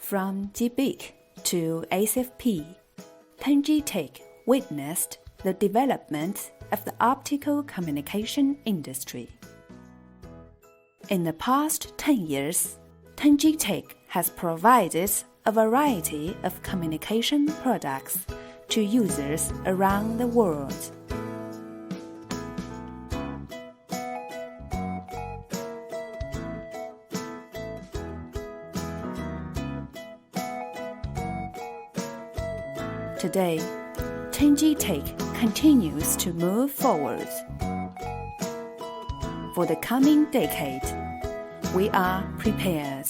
From Gigabit to SFP, 10G Tech witnessed the development of the optical communication industry. In the past 10 years, 10G Tech has provided a variety of communication products to users around the world. Today, 10G Tech continues to move forward. For the coming decade, we are prepared.